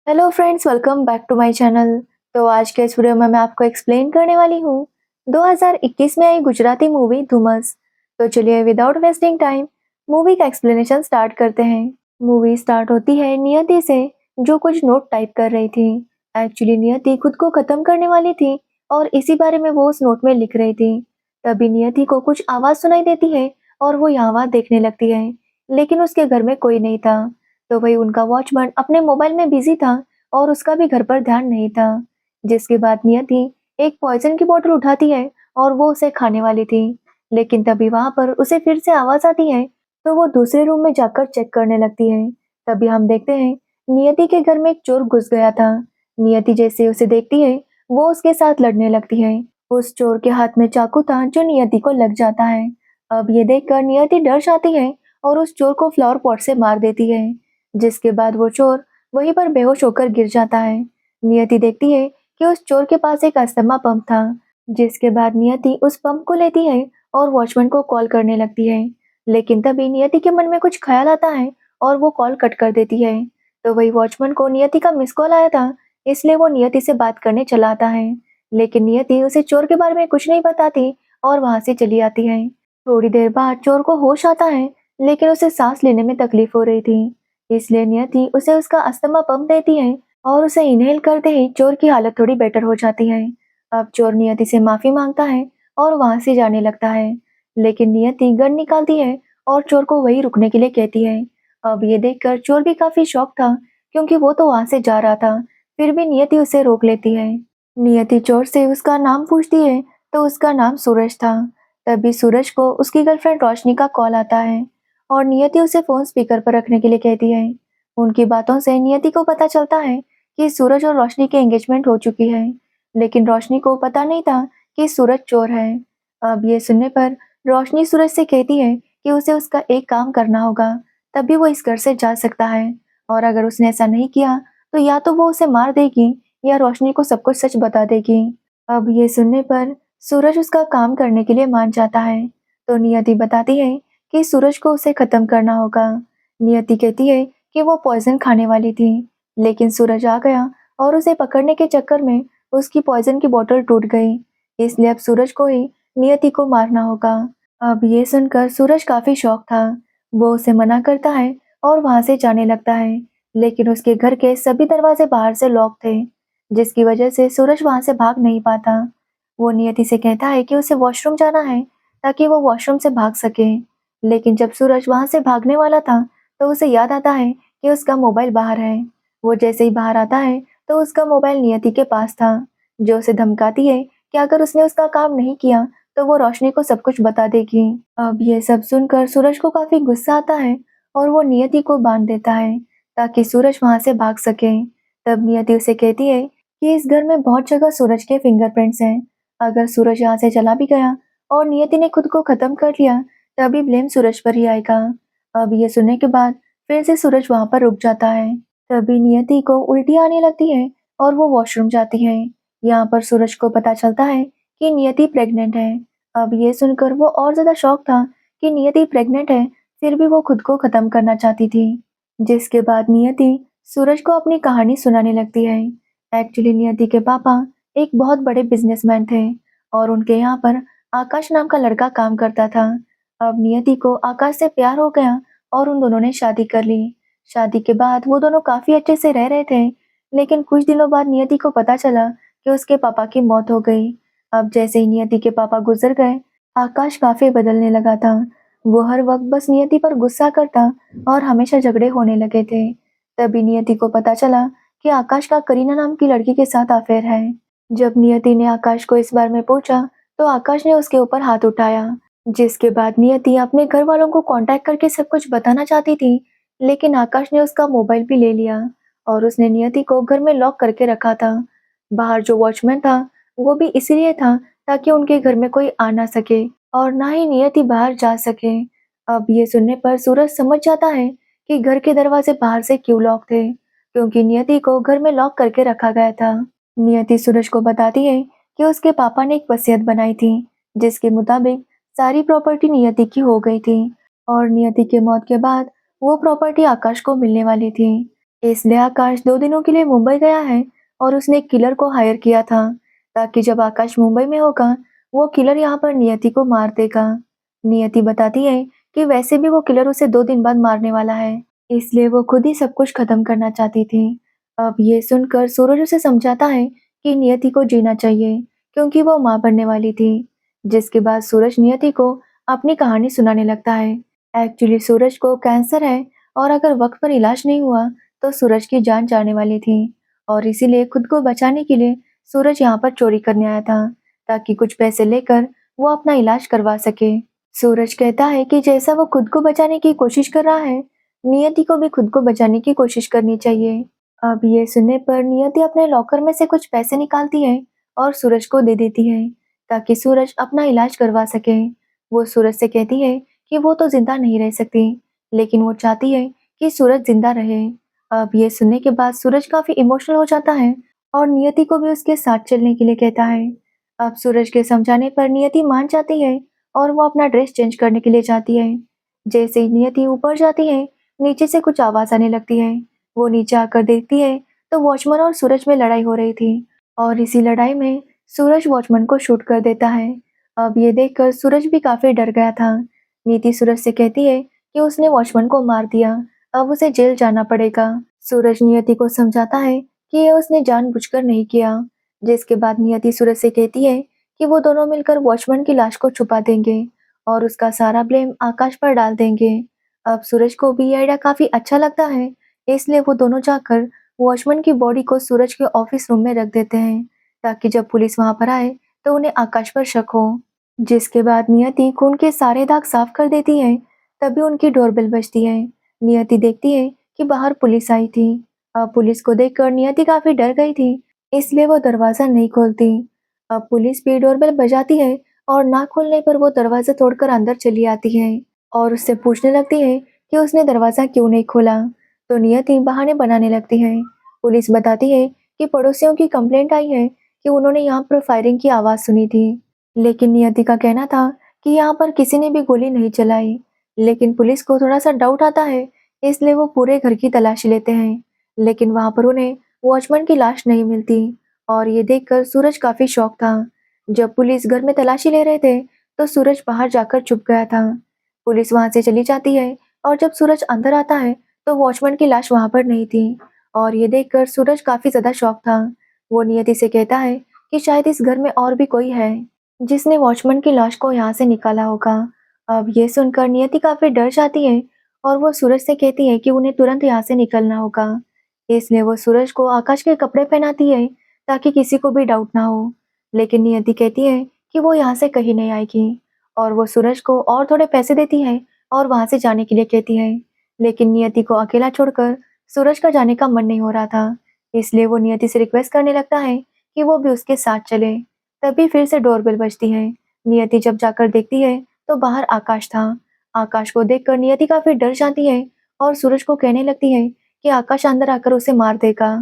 Hello friends, welcome back to my channel. तो आज के इस वीडियो में मैं आपको एक्सप्लेन करने वाली हूँ 2021 में आई गुजराती मूवी धूमस। तो चलिए विदाउट वेस्टिंग टाइम मूवी का एक्सप्लेनेशन स्टार्ट करते हैं। मूवी स्टार्ट होती है नियति से, जो कुछ नोट टाइप कर रही थी। एक्चुअली नियति खुद को खत्म करने वाली थी और इसी बारे में वो उस नोट में लिख रही थी। तभी नियति को कुछ आवाज सुनाई देती है और वो यहाँ वहाँ देखने लगती है, लेकिन उसके घर में कोई नहीं था। तो वही उनका वॉचमैन अपने मोबाइल में बिजी था और उसका भी घर पर ध्यान नहीं था। जिसके बाद नियति एक पॉइजन की बोतल उठाती है और वो उसे खाने वाली थी, लेकिन तभी वहां पर उसे फिर से आवाज आती है। तो वो दूसरे रूम में जाकर चेक करने लगती है। तभी हम देखते हैं नियति के घर में एक चोर घुस गया था। नियति जैसे उसे देखती है, वो उसके साथ लड़ने लगती है। उस चोर के हाथ में चाकू था जो नियति को लग जाता है। अब ये देखकर नियति डर जाती है और उस चोर को फ्लावर पॉट से मार देती है। जिसके बाद वो चोर वहीं पर बेहोश होकर गिर जाता है। नियति देखती है कि उस चोर के पास एक अस्थमा पंप था। जिसके बाद नियति उस पंप को लेती है और वॉचमैन को कॉल करने लगती है। लेकिन तभी नियति के मन में कुछ ख्याल आता है और वो कॉल कट कर देती है। तो वही वॉचमैन को नियति का मिस कॉल आया था, इसलिए वो नियति से बात करने चला आता है। लेकिन नियति उसे चोर के बारे में कुछ नहीं बताती और वहां से चली आती है। थोड़ी देर बाद चोर को होश आता है, लेकिन उसे सांस लेने में तकलीफ हो रही थी। इसलिए नियति उसे उसका अस्थमा पंप देती है और उसे इनहेल करते ही चोर की हालत थोड़ी बेटर हो जाती है। अब चोर नियति से माफी मांगता है और वहां से जाने लगता है। लेकिन नियति गन निकालती है और चोर को वहीं रुकने के लिए कहती है। अब ये देखकर चोर भी काफी शॉक था, क्योंकि वो तो वहां से जा रहा था। फिर भी नियति उसे रोक लेती है। नियति चोर से उसका नाम पूछती है, तो उसका नाम सूरज था। तभी सूरज को उसकी गर्लफ्रेंड रोशनी का कॉल आता है और नियति उसे फोन स्पीकर पर रखने के लिए कहती है। उनकी बातों से नियति को पता चलता है कि सूरज और रोशनी की एंगेजमेंट हो चुकी है, लेकिन रोशनी को पता नहीं था कि सूरज चोर है। अब ये सुनने पर रोशनी सूरज से कहती है कि उसे उसका एक काम करना होगा, तभी वो इस घर से जा सकता है। और अगर उसने ऐसा नहीं किया तो या तो वो उसे मार देगी या रोशनी को सब कुछ सच बता देगी। अब ये सुनने पर सूरज उसका काम करने के लिए मान जाता है। तो नियति बताती है कि सूरज को उसे खत्म करना होगा। नियति कहती है कि वो पॉइजन खाने वाली थी, लेकिन सूरज आ गया और उसे पकड़ने के चक्कर में उसकी पॉइजन की बोतल टूट गई। इसलिए अब सूरज को ही नियति को मारना होगा। अब ये सुनकर सूरज काफी शॉक था। वो उसे मना करता है और वहां से जाने लगता है, लेकिन उसके घर के सभी दरवाजे बाहर से लॉक थे, जिसकी वजह से सूरज वहां से भाग नहीं पाता। वो नियति से कहता है कि उसे वॉशरूम जाना है, ताकि वो वॉशरूम से भाग सके। लेकिन जब सूरज वहां से भागने वाला था, तो उसे याद आता है कि उसका मोबाइल बाहर है। वो जैसे ही बाहर आता है, तो उसका मोबाइल नियति के पास था, जो उसे धमकाती है कि अगर उसने उसका काम नहीं किया तो वो रोशनी को सब कुछ बता देगी। अब ये सब सुनकर सूरज को काफी गुस्सा आता है और वो नियति को बांध देता है, ताकि सूरज वहां से भाग सके। तब नियति उसे कहती है कि इस घर में बहुत जगह सूरज के फिंगरप्रिंट्स हैं। अगर सूरज यहाँ से चला भी गया और नियति ने खुद को खत्म कर लिया, तभी ब्लेम सूरज पर ही आएगा। अब ये सुनने के बाद फिर से सूरज वहां पर रुक जाता है। तभी नियति को उल्टी आने लगती है और वो वॉशरूम जाती है। यहाँ पर सूरज को पता चलता है कि नियति प्रेग्नेंट है। अब ये सुनकर वो और ज्यादा शॉक था कि नियति प्रेग्नेंट है, फिर भी वो खुद को खत्म करना चाहती थी। जिसके बाद नियति सूरज को अपनी कहानी सुनाने लगती है। एक्चुअली नियति के पापा एक बहुत बड़े बिजनेसमैन थे और उनके यहाँ पर आकाश नाम का लड़का काम करता था। अब नियति को आकाश से प्यार हो गया और उन दोनों ने शादी कर ली। शादी के बाद वो दोनों काफी अच्छे से रह रहे थे, लेकिन कुछ दिनों बाद नियति को पता चला कि उसके पापा की मौत हो गई। अब जैसे ही नियति के पापा गुजर गए, आकाश काफी बदलने लगा था। वो हर वक्त बस नियति पर गुस्सा करता और हमेशा झगड़े होने लगे थे। तभी नियति को पता चला कि आकाश का करीना नाम की लड़की के साथ अफेयर है। जब नियति ने आकाश को इस बारे में पूछा, तो आकाश ने उसके ऊपर हाथ उठाया। जिसके बाद नियति अपने घर वालों को कांटेक्ट करके सब कुछ बताना चाहती थी, लेकिन आकाश ने उसका मोबाइल भी ले लिया और उसने नियति को घर में लॉक करके रखा था। बाहर जो वॉचमैन था, वो भी इसीलिए था ताकि उनके घर में कोई आ ना सके और ना ही नियति बाहर जा सके। अब ये सुनने पर सूरज समझ जाता है कि घर के दरवाजे बाहर से क्यों लॉक थे, क्योंकि नियति को घर में लॉक करके रखा गया था। नियति सूरज को बताती है कि उसके पापा ने एक वसीयत बनाई थी, जिसके मुताबिक सारी प्रॉपर्टी नियति की हो गई थी और नियति के मौत के बाद वो प्रॉपर्टी आकाश को मिलने वाली थी। इसलिए आकाश 2 दिनों के लिए मुंबई गया है और उसने एक किलर को हायर किया था ताकि जब आकाश मुंबई में होगा, वो किलर यहाँ पर नियति को मार देगा। नियति बताती है कि वैसे भी वो किलर उसे 2 दिन बाद मारने वाला है, इसलिए वो खुद ही सब कुछ खत्म करना चाहती थी। अब ये सुनकर सूरज उसे समझाता है कि नियति को जीना चाहिए क्योंकि वो माँ बनने वाली थी। जिसके बाद सूरज नियति को अपनी कहानी सुनाने लगता है। एक्चुअली सूरज को कैंसर है और अगर वक्त पर इलाज नहीं हुआ तो सूरज की जान जाने वाली थी और इसीलिए खुद को बचाने के लिए सूरज यहाँ पर चोरी करने आया था ताकि कुछ पैसे लेकर वो अपना इलाज करवा सके। सूरज कहता है कि जैसा वो खुद को बचाने की कोशिश कर रहा है, नियति को भी खुद को बचाने की कोशिश करनी चाहिए। अब ये सुनने पर नियति अपने लॉकर में से कुछ पैसे निकालती है और सूरज को दे देती है ताकि सूरज अपना इलाज करवा सके। वो सूरज से कहती है कि वो तो जिंदा नहीं रह सकती, लेकिन वो चाहती है कि सूरज जिंदा रहे। अब ये सुनने के बाद सूरज काफी इमोशनल हो जाता है और नियति को भी उसके साथ चलने के लिए कहता है। अब सूरज के समझाने पर नियति मान जाती है और वो अपना ड्रेस चेंज करने के लिए जाती है। जैसे ही नियति ऊपर जाती है, नीचे से कुछ आवाज आने लगती है। वो नीचे आकर देखती है तो वॉचमैन और सूरज में लड़ाई हो रही थी और इसी लड़ाई में सूरज वॉचमैन को शूट कर देता है। अब ये देखकर सूरज भी काफी डर गया था। नीति सूरज से कहती है कि उसने वॉचमैन को मार दिया, अब उसे जेल जाना पड़ेगा। सूरज नियति को समझाता है कि ये उसने जानबूझकर नहीं किया। जिसके बाद नियति सूरज से कहती है कि वो दोनों मिलकर वॉचमैन की लाश को छुपा देंगे और उसका सारा ब्लेम आकाश पर डाल देंगे। अब सूरज को भी ये आइडिया काफी अच्छा लगता है, इसलिए वो दोनों जाकर वॉचमैन की बॉडी को सूरज के ऑफिस रूम में रख देते हैं ताकि जब पुलिस वहां पर आए तो उन्हें आकाश पर शक हो। जिसके बाद नियति खून के सारे दाग साफ कर देती है। तभी उनकी डोरबेल बजती है। नियति देखती है कि बाहर पुलिस आई थी। अब पुलिस को देखकर नियति काफी डर गई थी, इसलिए वो दरवाजा नहीं खोलती। अब पुलिस भी डोरबेल बजाती है और ना खोलने पर वो दरवाजा तोड़कर अंदर चली आती है और उससे पूछने लगती है कि उसने दरवाजा क्यों नहीं खोला। तो नियति बहाने बनाने लगती है। पुलिस बताती है कि पड़ोसियों की कंप्लेंट आई है कि उन्होंने यहाँ पर फायरिंग की आवाज सुनी थी, लेकिन नियति का कहना था कि यहाँ पर किसी ने भी गोली नहीं चलाई। लेकिन पुलिस को थोड़ा सा डाउट आता है, इसलिए वो पूरे घर की तलाशी लेते हैं, लेकिन वहां पर उन्हें वॉचमैन की लाश नहीं मिलती और ये देखकर सूरज काफी शॉक था। जब पुलिस घर में तलाशी ले रहे थे तो सूरज बाहर जाकर छुप गया था। पुलिस वहां से चली जाती है और जब सूरज अंदर आता है तो वॉचमैन की लाश वहां पर नहीं थी और ये देखकर सूरज काफी ज्यादा शॉक था। वो नियति से कहता है कि शायद इस घर में और भी कोई है जिसने वॉचमैन की लाश को यहाँ से निकाला होगा। अब ये सुनकर नियति काफी डर जाती है और वो सूरज से कहती है कि उन्हें तुरंत यहाँ से निकलना होगा। इसलिए वो सूरज को आकाश के कपड़े पहनाती है ताकि किसी को भी डाउट ना हो। लेकिन नियति कहती है कि वो यहाँ से कहीं नहीं आएगी और वो सूरज को और थोड़े पैसे देती है और वहां से जाने के लिए कहती है। लेकिन नियति को अकेला छोड़कर सूरज का जाने का मन नहीं हो रहा था, इसलिए वो नियति से रिक्वेस्ट करने लगता है कि वो भी उसके साथ चले। तभी फिर से डोरबेल बजती है। नियति जब जाकर देखती है तो बाहर आकाश था। आकाश को देखकर नियति काफी डर जाती है और सूरज को कहने लगती है कि आकाश अंदर आकर उसे मार देगा।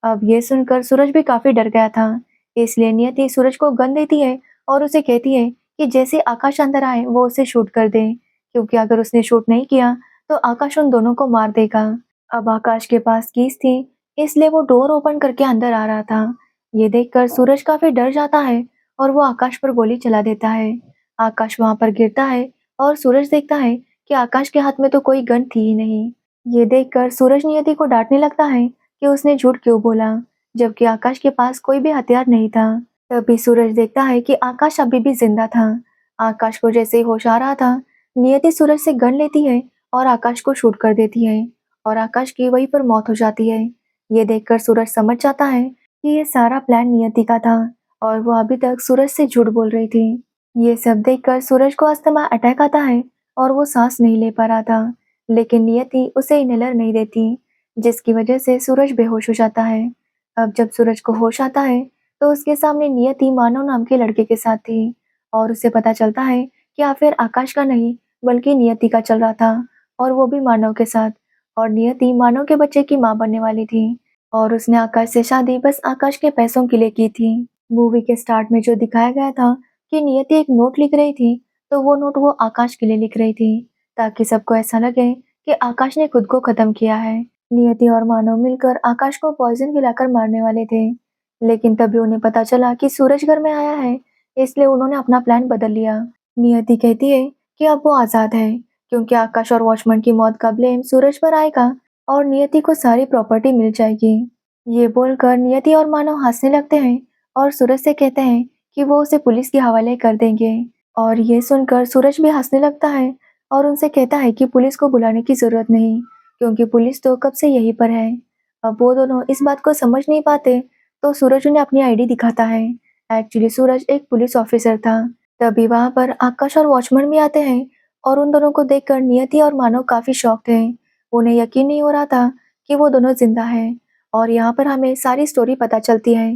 अब ये सुनकर सूरज भी काफी डर गया था, इसलिए नियति सूरज को गन देती है और उसे कहती है कि जैसे आकाश अंदर आए वो उसे शूट कर दे, क्योंकि अगर उसने शूट नहीं किया तो आकाश उन दोनों को मार देगा। अब आकाश के पास कीज थी, इसलिए वो डोर ओपन करके अंदर आ रहा था। ये देखकर सूरज काफी डर जाता है और वो आकाश पर गोली चला देता है। आकाश वहां पर गिरता है और सूरज देखता है कि आकाश के हाथ में तो कोई गन थी ही नहीं। ये देखकर सूरज नियति को डांटने लगता है कि उसने झूठ क्यों बोला, जबकि आकाश के पास कोई भी हथियार नहीं था। तभी सूरज देखता है कि आकाश अभी भी जिंदा था। आकाश को जैसे ही होश आ रहा था, नियति सूरज से गन लेती है और आकाश को शूट कर देती है और आकाश की वहीं पर मौत हो जाती है। ये देखकर सूरज समझ जाता है कि ये सारा प्लान नियति का था और वो अभी तक सूरज से झूठ बोल रही थी। ये सब देखकर सूरज को अस्थमा अटैक आता है और वो सांस नहीं ले पा रहा था, लेकिन नियति उसे इनहेलर नहीं देती, जिसकी वजह से सूरज बेहोश हो जाता है। अब जब सूरज को होश आता है तो उसके सामने नियति मानव नाम के लड़के के साथ थी और उसे पता चलता है कि अफेयर आकाश का नहीं बल्कि नियति का चल रहा था और वो भी मानव के साथ। और नियति मानव के बच्चे की माँ बनने वाली थी और उसने आकाश से शादी बस आकाश के पैसों के लिए की थी। मूवी के स्टार्ट में जो दिखाया गया था कि नियति एक नोट लिख रही थी, तो वो नोट वो आकाश के लिए लिख रही थी ताकि सबको ऐसा लगे कि आकाश ने खुद को खत्म किया है। नियति और मानव मिलकर आकाश को पॉइजन खिलाकर मारने वाले थे, लेकिन तभी उन्हें पता चला कि सूरज घर में आया है, इसलिए उन्होंने अपना प्लान बदल लिया। नियति कहती है कि अब वो आजाद है, क्योंकि आकाश और वॉचमैन की मौत का ब्लेम सूरज पर आएगा और नियति को सारी प्रॉपर्टी मिल जाएगी। ये बोलकर नियति और मानव हंसने लगते हैं और सूरज से कहते हैं कि वो उसे पुलिस के हवाले कर देंगे। और ये सुनकर सूरज भी हंसने लगता है और उनसे कहता है कि पुलिस को बुलाने की जरूरत नहीं, क्योंकि पुलिस तो कब से यहीं पर है। अब वो दोनों इस बात को समझ नहीं पाते, तो सूरज उन्हें अपनी आईडी दिखाता है। एक्चुअली सूरज एक पुलिस ऑफिसर था। तभी वहां पर आकाश और वॉचमैन भी आते हैं और उन दोनों को देखकर नियति और मानव काफी शॉक थे। उन्हें यकीन नहीं हो रहा था कि वो दोनों जिंदा हैं। और यहाँ पर हमें सारी स्टोरी पता चलती है।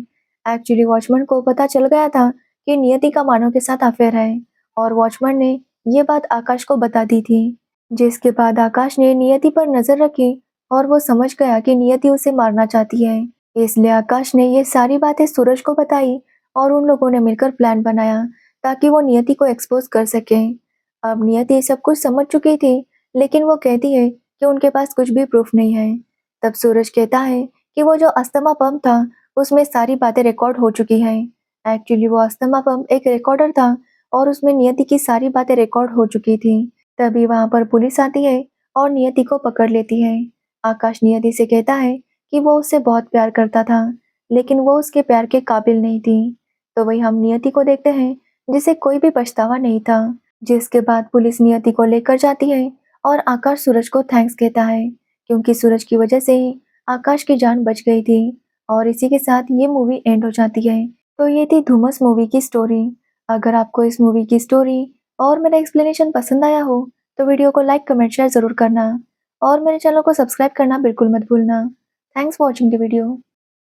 एक्चुअली वॉचमैन को पता चल गया था कि नियति का मानव के साथ अफेयर है, और वॉचमैन ने ये बात आकाश को बता दी थी। जिसके बाद आकाश ने नियति पर नजर रखी और वो समझ गया कि नियति उसे मारना चाहती है। इसलिए आकाश ने ये सारी बातें सूरज को बताई और उन लोगों ने मिलकर प्लान बनाया ताकि वो नियति को एक्सपोज कर सके। अब नियति सब कुछ समझ चुकी थी, लेकिन वो कहती है कि उनके पास कुछ भी प्रूफ नहीं है। तब सूरज कहता है कि वो जो अस्थमा पंप था उसमें सारी बातें रिकॉर्ड हो चुकी हैं। एक्चुअली वो अस्थमा पंप एक रिकॉर्डर था और उसमें नियति की सारी बातें रिकॉर्ड हो चुकी थी। तभी वहां पर पुलिस आती है और नियति को पकड़ लेती है। आकाश नियति से कहता है कि वो उससे बहुत प्यार करता था, लेकिन वो उसके प्यार के काबिल नहीं थी। तो वही हम नियति को देखते हैं जिसे कोई भी पछतावा नहीं था। जिसके बाद पुलिस नियति को लेकर जाती है और आकाश सूरज को थैंक्स कहता है, क्योंकि सूरज की वजह से ही आकाश की जान बच गई थी। और इसी के साथ ये मूवी एंड हो जाती है। तो ये थी धूमस मूवी की स्टोरी। अगर आपको इस मूवी की स्टोरी और मेरा एक्सप्लेनेशन पसंद आया हो तो वीडियो को लाइक कमेंट शेयर जरूर करना और मेरे चैनल को सब्सक्राइब करना बिल्कुल मत भूलना। Thanks for watching the video.